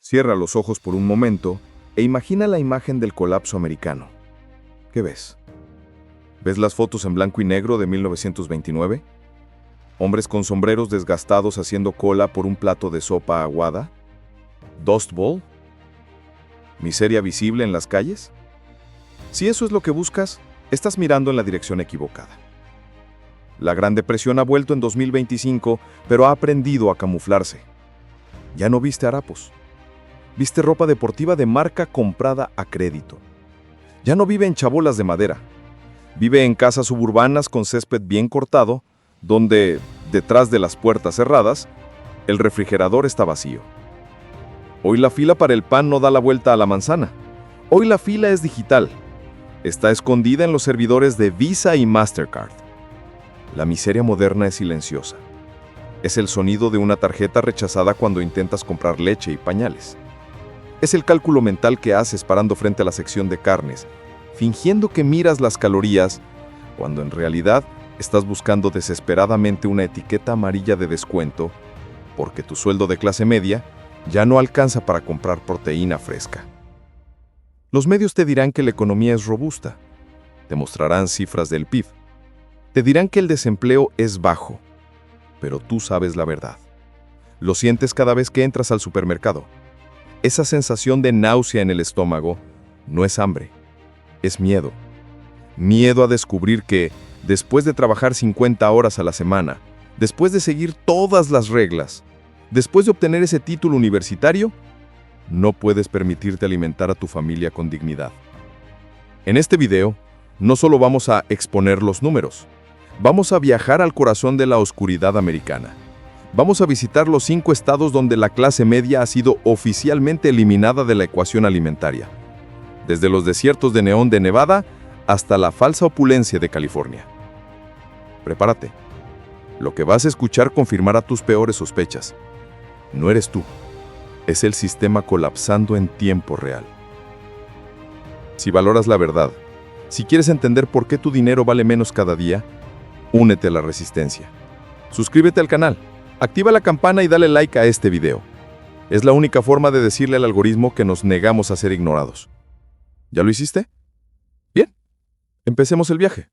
Cierra los ojos por un momento e imagina la imagen del colapso americano. ¿Qué ves? ¿Ves las fotos en blanco y negro de 1929? ¿Hombres con sombreros desgastados haciendo cola por un plato de sopa aguada? ¿Dust Bowl? ¿Miseria visible en las calles? Si eso es lo que buscas, estás mirando en la dirección equivocada. La Gran Depresión ha vuelto en 2025, pero ha aprendido a camuflarse. Ya no viste harapos. Viste ropa deportiva de marca comprada a crédito. Ya no vive en chabolas de madera. Vive en casas suburbanas con césped bien cortado, donde, detrás de las puertas cerradas, el refrigerador está vacío. Hoy la fila para el pan no da la vuelta a la manzana. Hoy la fila es digital. Está escondida en los servidores de Visa y Mastercard. La miseria moderna es silenciosa. Es el sonido de una tarjeta rechazada cuando intentas comprar leche y pañales. Es el cálculo mental que haces parando frente a la sección de carnes, fingiendo que miras las calorías, cuando en realidad estás buscando desesperadamente una etiqueta amarilla de descuento, porque tu sueldo de clase media ya no alcanza para comprar proteína fresca. Los medios te dirán que la economía es robusta, te mostrarán cifras del PIB, te dirán que el desempleo es bajo, pero tú sabes la verdad. Lo sientes cada vez que entras al supermercado. Esa sensación de náusea en el estómago no es hambre, es miedo. Miedo a descubrir que, después de trabajar 50 horas a la semana, después de seguir todas las reglas, después de obtener ese título universitario, no puedes permitirte alimentar a tu familia con dignidad. En este video, no solo vamos a exponer los números, vamos a viajar al corazón de la oscuridad americana. Vamos a visitar los 5 estados donde la clase media ha sido oficialmente eliminada de la ecuación alimentaria, desde los desiertos de neón de Nevada hasta la falsa opulencia de California. Prepárate. Lo que vas a escuchar confirmará tus peores sospechas. No eres tú, es el sistema colapsando en tiempo real. Si valoras la verdad, si quieres entender por qué tu dinero vale menos cada día, únete a la resistencia. Suscríbete al canal. Activa la campana y dale like a este video. Es la única forma de decirle al algoritmo que nos negamos a ser ignorados. ¿Ya lo hiciste? Bien, empecemos el viaje.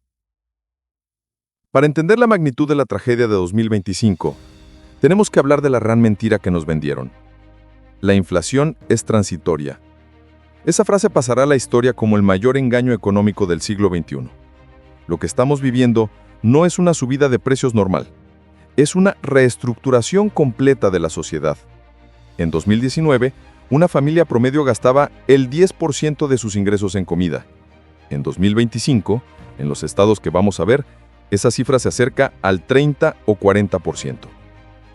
Para entender la magnitud de la tragedia de 2025, tenemos que hablar de la gran mentira que nos vendieron. La inflación es transitoria. Esa frase pasará a la historia como el mayor engaño económico del siglo XXI. Lo que estamos viviendo no es una subida de precios normal. Es una reestructuración completa de la sociedad. En 2019, una familia promedio gastaba el 10% de sus ingresos en comida. En 2025, en los estados que vamos a ver, esa cifra se acerca al 30 o 40%.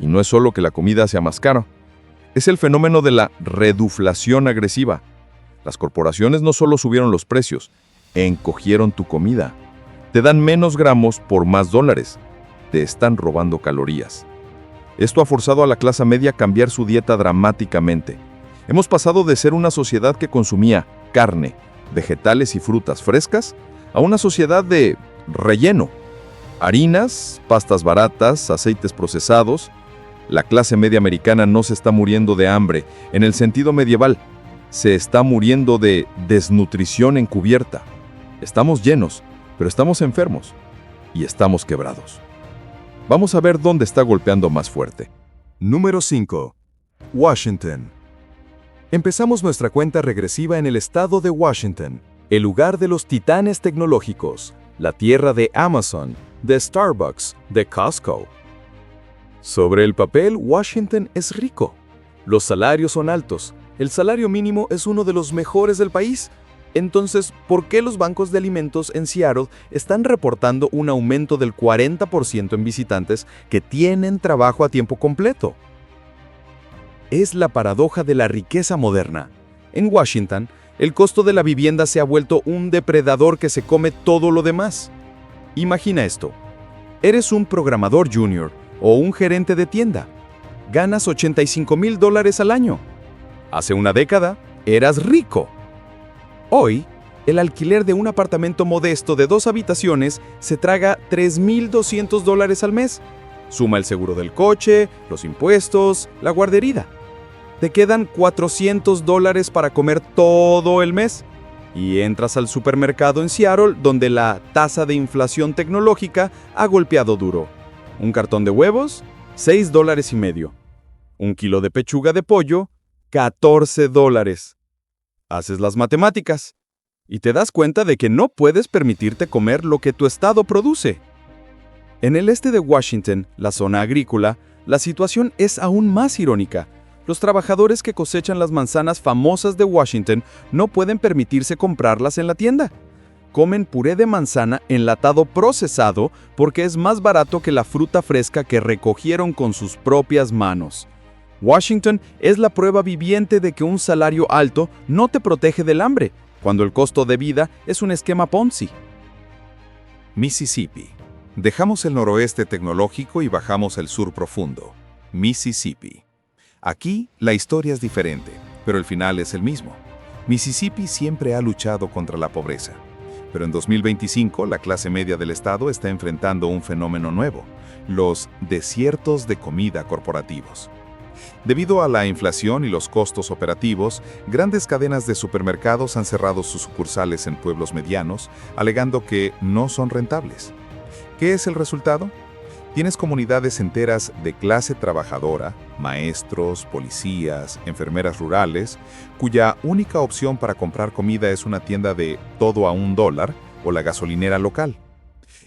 Y no es solo que la comida sea más cara, es el fenómeno de la reduflación agresiva. Las corporaciones no solo subieron los precios, encogieron tu comida. Te dan menos gramos por más dólares. Te están robando calorías. Esto ha forzado a la clase media a cambiar su dieta dramáticamente. Hemos pasado de ser una sociedad que consumía carne, vegetales y frutas frescas a una sociedad de relleno. Harinas, pastas baratas, aceites procesados. La clase media americana no se está muriendo de hambre en el sentido medieval. Se está muriendo de desnutrición encubierta. Estamos llenos, pero estamos enfermos y estamos quebrados. Vamos a ver dónde está golpeando más fuerte. Número 5. Washington. Empezamos nuestra cuenta regresiva en el estado de Washington, el lugar de los titanes tecnológicos, la tierra de Amazon, de Starbucks, de Costco. Sobre el papel, Washington es rico. Los salarios son altos. El salario mínimo es uno de los mejores del país. Entonces, ¿por qué los bancos de alimentos en Seattle están reportando un aumento del 40% en visitantes que tienen trabajo a tiempo completo? Es la paradoja de la riqueza moderna. En Washington, el costo de la vivienda se ha vuelto un depredador que se come todo lo demás. Imagina esto. Eres un programador junior o un gerente de tienda. Ganas $85,000 al año. Hace una década, eras rico. Hoy, el alquiler de un apartamento modesto de 2 habitaciones se traga $3,200 al mes. Suma el seguro del coche, los impuestos, la guardería. Te quedan $400 para comer todo el mes. Y entras al supermercado en Seattle, donde la tasa de inflación tecnológica ha golpeado duro. Un cartón de huevos, $6.50. Un kilo de pechuga de pollo, $14. Haces las matemáticas y te das cuenta de que no puedes permitirte comer lo que tu estado produce. En el este de Washington, la zona agrícola, la situación es aún más irónica. Los trabajadores que cosechan las manzanas famosas de Washington no pueden permitirse comprarlas en la tienda. Comen puré de manzana enlatado procesado porque es más barato que la fruta fresca que recogieron con sus propias manos. Washington es la prueba viviente de que un salario alto no te protege del hambre, cuando el costo de vida es un esquema Ponzi. Mississippi. Dejamos el noroeste tecnológico y bajamos el sur profundo. Mississippi. Aquí la historia es diferente, pero el final es el mismo. Mississippi siempre ha luchado contra la pobreza. Pero en 2025 la clase media del estado está enfrentando un fenómeno nuevo, los desiertos de comida corporativos. Debido a la inflación y los costos operativos, grandes cadenas de supermercados han cerrado sus sucursales en pueblos medianos, alegando que no son rentables. ¿Qué es el resultado? Tienes comunidades enteras de clase trabajadora, maestros, policías, enfermeras rurales, cuya única opción para comprar comida es una tienda de todo a $1 o la gasolinera local.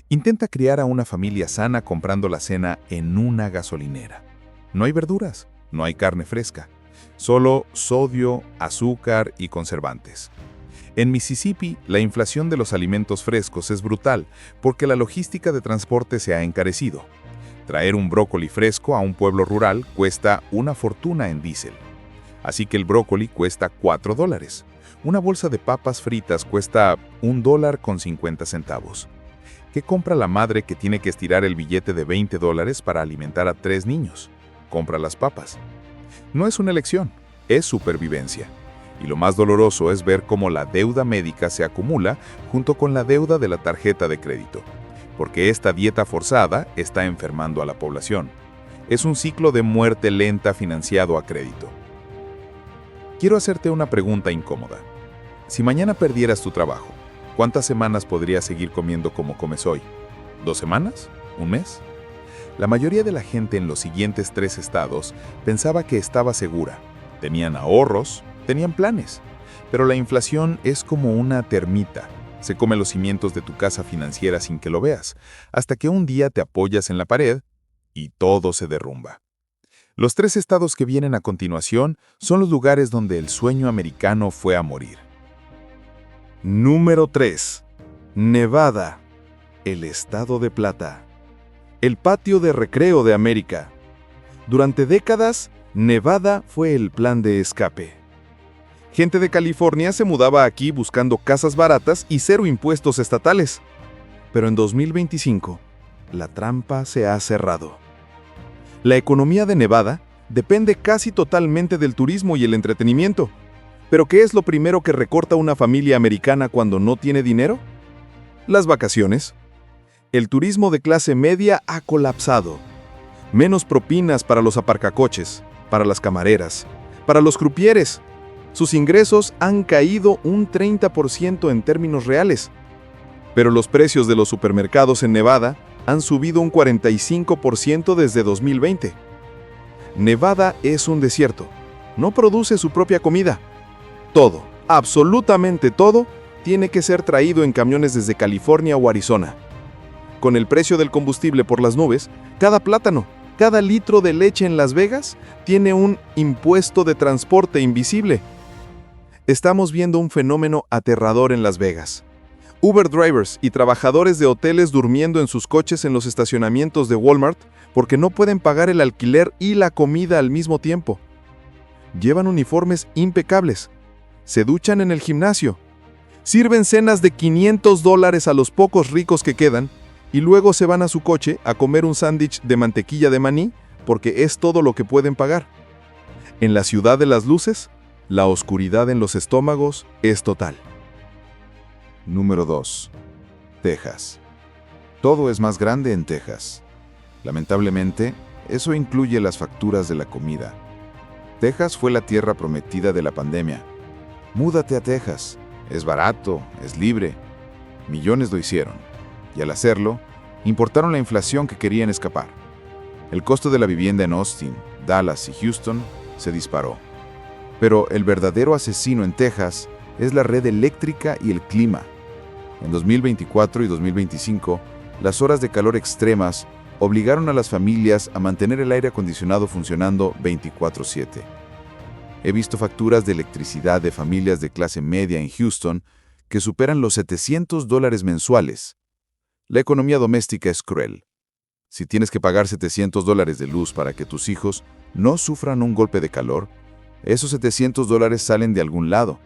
Intenta criar a una familia sana comprando la cena en una gasolinera. No hay verduras, no hay carne fresca, solo sodio, azúcar y conservantes. En Mississippi, la inflación de los alimentos frescos es brutal porque la logística de transporte se ha encarecido. Traer un brócoli fresco a un pueblo rural cuesta una fortuna en diésel. Así que el brócoli cuesta $4. Una bolsa de papas fritas cuesta $1.50. ¿Qué compra la madre que tiene que estirar el billete de $20 para alimentar a 3 niños? Compra las papas. No es una elección, es supervivencia. Y lo más doloroso es ver cómo la deuda médica se acumula junto con la deuda de la tarjeta de crédito, porque esta dieta forzada está enfermando a la población. Es un ciclo de muerte lenta financiado a crédito. Quiero hacerte una pregunta incómoda. Si mañana perdieras tu trabajo, ¿cuántas semanas podrías seguir comiendo como comes hoy? ¿2 semanas? ¿1 mes? La mayoría de la gente en los siguientes 3 estados pensaba que estaba segura. Tenían ahorros, tenían planes. Pero la inflación es como una termita. Se come los cimientos de tu casa financiera sin que lo veas, hasta que un día te apoyas en la pared y todo se derrumba. Los 3 estados que vienen a continuación son los lugares donde el sueño americano fue a morir. Número 3. Nevada, el estado de plata. El patio de recreo de América. Durante décadas, Nevada fue el plan de escape. Gente de California se mudaba aquí buscando casas baratas y 0 impuestos estatales. Pero en 2025, la trampa se ha cerrado. La economía de Nevada depende casi totalmente del turismo y el entretenimiento. ¿Pero qué es lo primero que recorta una familia americana cuando no tiene dinero? Las vacaciones. El turismo de clase media ha colapsado. Menos propinas para los aparcacoches, para las camareras, para los crupieres. Sus ingresos han caído un 30% en términos reales. Pero los precios de los supermercados en Nevada han subido un 45% desde 2020. Nevada es un desierto. No produce su propia comida. Todo, absolutamente todo, tiene que ser traído en camiones desde California o Arizona. Con el precio del combustible por las nubes, cada plátano, cada litro de leche en Las Vegas tiene un impuesto de transporte invisible. Estamos viendo un fenómeno aterrador en Las Vegas. Uber drivers y trabajadores de hoteles durmiendo en sus coches en los estacionamientos de Walmart porque no pueden pagar el alquiler y la comida al mismo tiempo. Llevan uniformes impecables. Se duchan en el gimnasio. Sirven cenas de $500 a los pocos ricos que quedan y luego se van a su coche a comer un sándwich de mantequilla de maní porque es todo lo que pueden pagar. En la ciudad de las luces, la oscuridad en los estómagos es total. Número 2. Texas. Todo es más grande en Texas. Lamentablemente, eso incluye las facturas de la comida. Texas fue la tierra prometida de la pandemia. Múdate a Texas. Es barato, es libre. Millones lo hicieron. Y al hacerlo, importaron la inflación que querían escapar. El costo de la vivienda en Austin, Dallas y Houston se disparó. Pero el verdadero asesino en Texas es la red eléctrica y el clima. En 2024 y 2025, las horas de calor extremas obligaron a las familias a mantener el aire acondicionado funcionando 24/7. He visto facturas de electricidad de familias de clase media en Houston que superan los $700 mensuales. La economía doméstica es cruel. Si tienes que pagar $700 de luz para que tus hijos no sufran un golpe de calor, esos $700 salen de algún lado.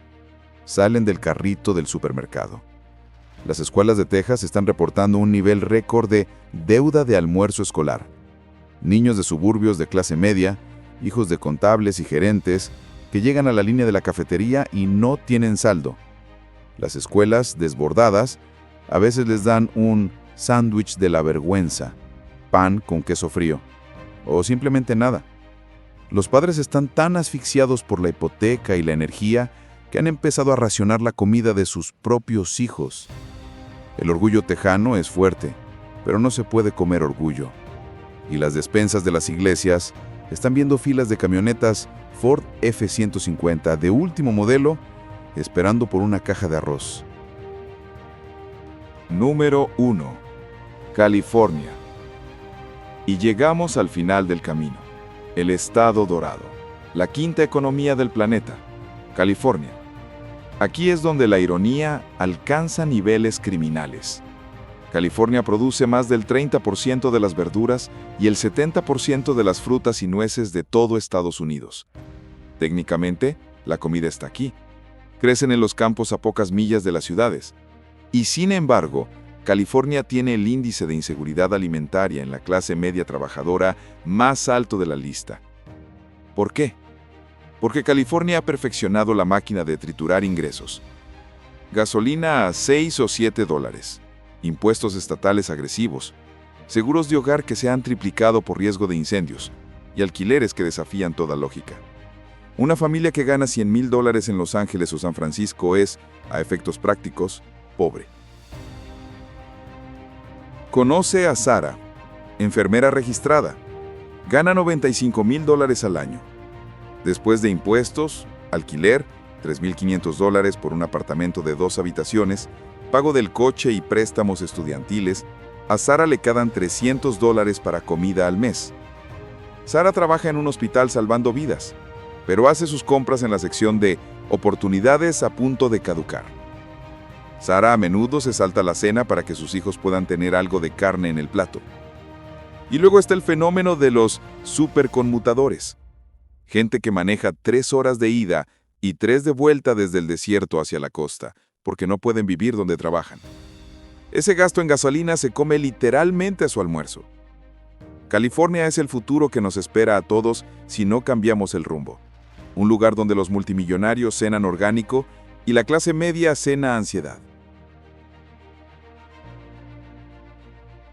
Salen del carrito del supermercado. Las escuelas de Texas están reportando un nivel récord de deuda de almuerzo escolar. Niños de suburbios de clase media, hijos de contables y gerentes, que llegan a la línea de la cafetería y no tienen saldo. Las escuelas, desbordadas, a veces les dan un sándwich de la vergüenza, pan con queso frío, o simplemente nada. Los padres están tan asfixiados por la hipoteca y la energía que han empezado a racionar la comida de sus propios hijos. El orgullo tejano es fuerte, pero no se puede comer orgullo. Y las despensas de las iglesias están viendo filas de camionetas Ford F-150 de último modelo esperando por una caja de arroz. Número 1. California. Y llegamos al final del camino. El estado dorado. La quinta economía del planeta. California. Aquí es donde la ironía alcanza niveles criminales. California produce más del 30% de las verduras y el 70% de las frutas y nueces de todo Estados Unidos. Técnicamente, la comida está aquí. Crecen en los campos a pocas millas de las ciudades. Y sin embargo, California tiene el índice de inseguridad alimentaria en la clase media trabajadora más alto de la lista. ¿Por qué? Porque California ha perfeccionado la máquina de triturar ingresos. Gasolina a $6 o $7, impuestos estatales agresivos, seguros de hogar que se han triplicado por riesgo de incendios y alquileres que desafían toda lógica. Una familia que gana $100,000 en Los Ángeles o San Francisco es, a efectos prácticos, pobre. Conoce a Sara, enfermera registrada. Gana $95,000 al año. Después de impuestos, alquiler, $3,500 por un apartamento de 2 habitaciones, pago del coche y préstamos estudiantiles, a Sara le quedan $300 para comida al mes. Sara trabaja en un hospital salvando vidas, pero hace sus compras en la sección de oportunidades a punto de caducar. Sara a menudo se salta la cena para que sus hijos puedan tener algo de carne en el plato. Y luego está el fenómeno de los superconmutadores. Gente que maneja 3 horas de ida y 3 de vuelta desde el desierto hacia la costa, porque no pueden vivir donde trabajan. Ese gasto en gasolina se come literalmente a su almuerzo. California es el futuro que nos espera a todos si no cambiamos el rumbo. Un lugar donde los multimillonarios cenan orgánico y la clase media cena ansiedad.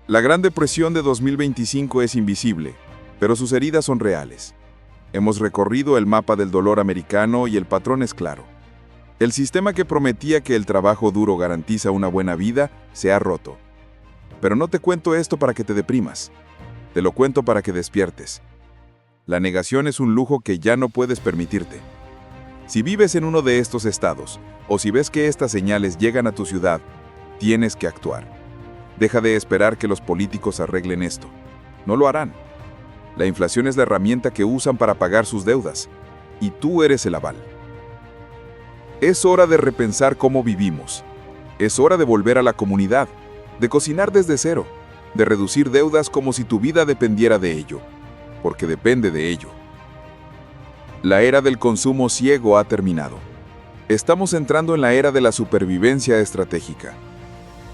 La Gran Depresión de 2025 es invisible, pero sus heridas son reales. Hemos recorrido el mapa del dolor americano y el patrón es claro. El sistema que prometía que el trabajo duro garantiza una buena vida se ha roto. Pero no te cuento esto para que te deprimas. Te lo cuento para que despiertes. La negación es un lujo que ya no puedes permitirte. Si vives en uno de estos estados, o si ves que estas señales llegan a tu ciudad, tienes que actuar. Deja de esperar que los políticos arreglen esto. No lo harán. La inflación es la herramienta que usan para pagar sus deudas, y tú eres el aval. Es hora de repensar cómo vivimos. Es hora de volver a la comunidad, de cocinar desde cero, de reducir deudas como si tu vida dependiera de ello, porque depende de ello. La era del consumo ciego ha terminado. Estamos entrando en la era de la supervivencia estratégica.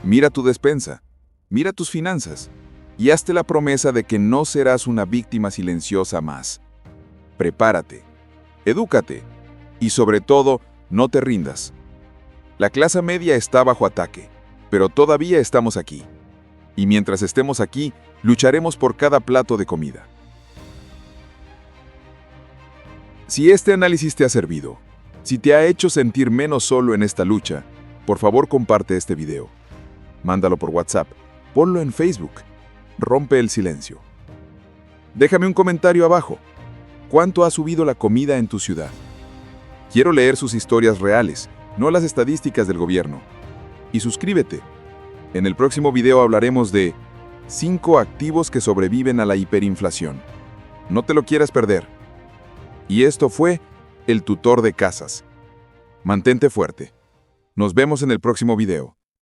Mira tu despensa, mira tus finanzas, y hazte la promesa de que no serás una víctima silenciosa más. Prepárate, edúcate, y sobre todo, no te rindas. La clase media está bajo ataque, pero todavía estamos aquí. Y mientras estemos aquí, lucharemos por cada plato de comida. Si este análisis te ha servido, si te ha hecho sentir menos solo en esta lucha, por favor comparte este video. Mándalo por WhatsApp, ponlo en Facebook, rompe el silencio. Déjame un comentario abajo. ¿Cuánto ha subido la comida en tu ciudad? Quiero leer sus historias reales, no las estadísticas del gobierno. Y suscríbete. En el próximo video hablaremos de 5 activos que sobreviven a la hiperinflación. No te lo quieras perder. Y esto fue El Tutor de Casas. Mantente fuerte. Nos vemos en el próximo video.